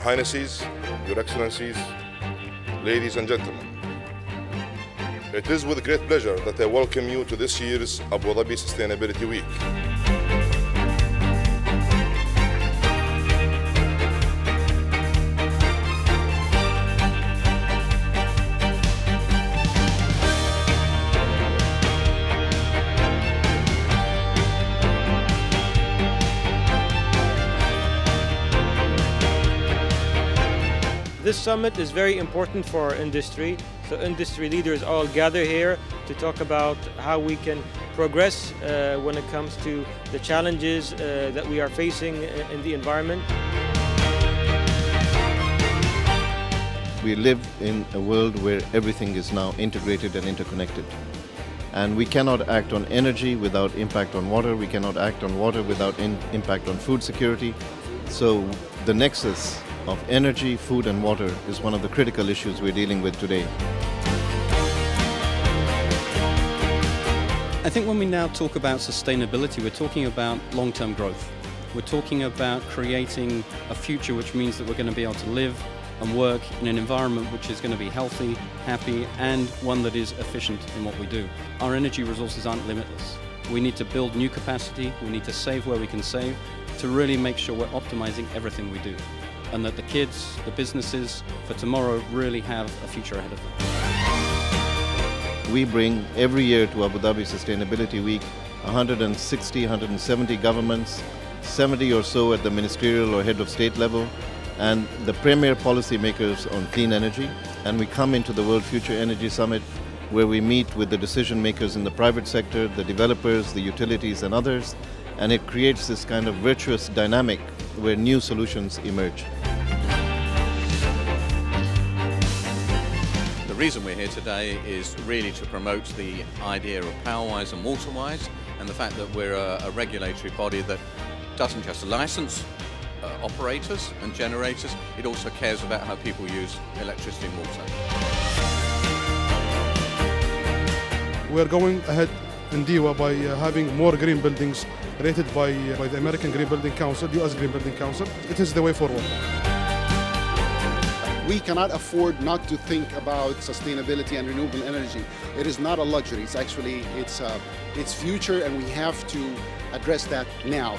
Highnesses, Your Excellencies, ladies and gentlemen, it is with great pleasure that I welcome you to this year's Abu Dhabi Sustainability Week. This summit is very important for our industry. So industry leaders all gather here to talk about how we can progress when it comes to the challenges that we are facing in the environment. We live in a world where everything is now integrated and interconnected. And we cannot act on energy without impact on water. We cannot act on water without impact on food security. So the nexus of energy, food and water is one of the critical issues we're dealing with today. I think when we now talk about sustainability, we're talking about long-term growth. We're talking about creating a future which means that we're going to be able to live and work in an environment which is going to be healthy, happy, and one that is efficient in what we do. Our energy resources aren't limitless. We need to build new capacity, we need to save where we can save, to really make sure we're optimizing everything we do, and that the kids, the businesses for tomorrow really have a future ahead of them. We bring every year to Abu Dhabi Sustainability Week 160, 170 governments, 70 or so at the ministerial or head of state level, and the premier policy makers on clean energy. And we come into the World Future Energy Summit, where we meet with the decision makers in the private sector, the developers, the utilities and others, and it creates this kind of virtuous dynamic where new solutions emerge. The reason we're here today is really to promote the idea of power-wise and water-wise, and the fact that we're a regulatory body that doesn't just license operators and generators, it also cares about how people use electricity and water. We're going ahead in DIWA by having more green buildings rated by the American Green Building Council, US Green Building Council. It is the way forward. We cannot afford not to think about sustainability and renewable energy. It is not a luxury. It's actually, it's future, and we have to address that now.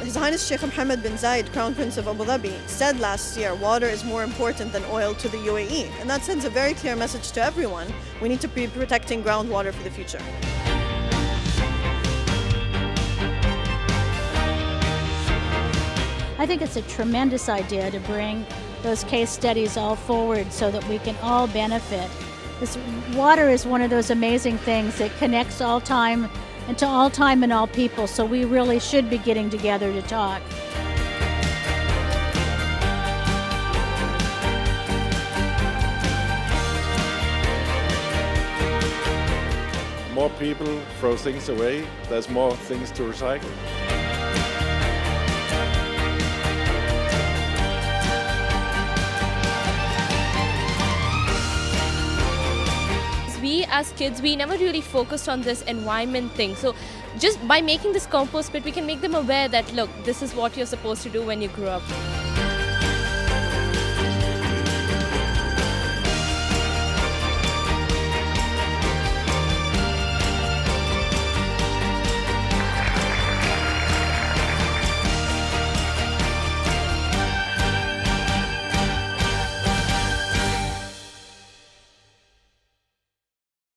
His Highness Sheikh Mohammed bin Zayed, Crown Prince of Abu Dhabi, said last year water is more important than oil to the UAE. And that sends a very clear message to everyone. We need to be protecting groundwater for the future. I think it's a tremendous idea to bring those case studies all forward so that we can all benefit. This water is one of those amazing things that connects all time and to all time and all people, so we really should be getting together to talk. More people throw things away, there's more things to recycle. We as kids, we never really focused on this environment thing. So just by making this compost pit, we can make them aware that, look, this is what you're supposed to do when you grow up.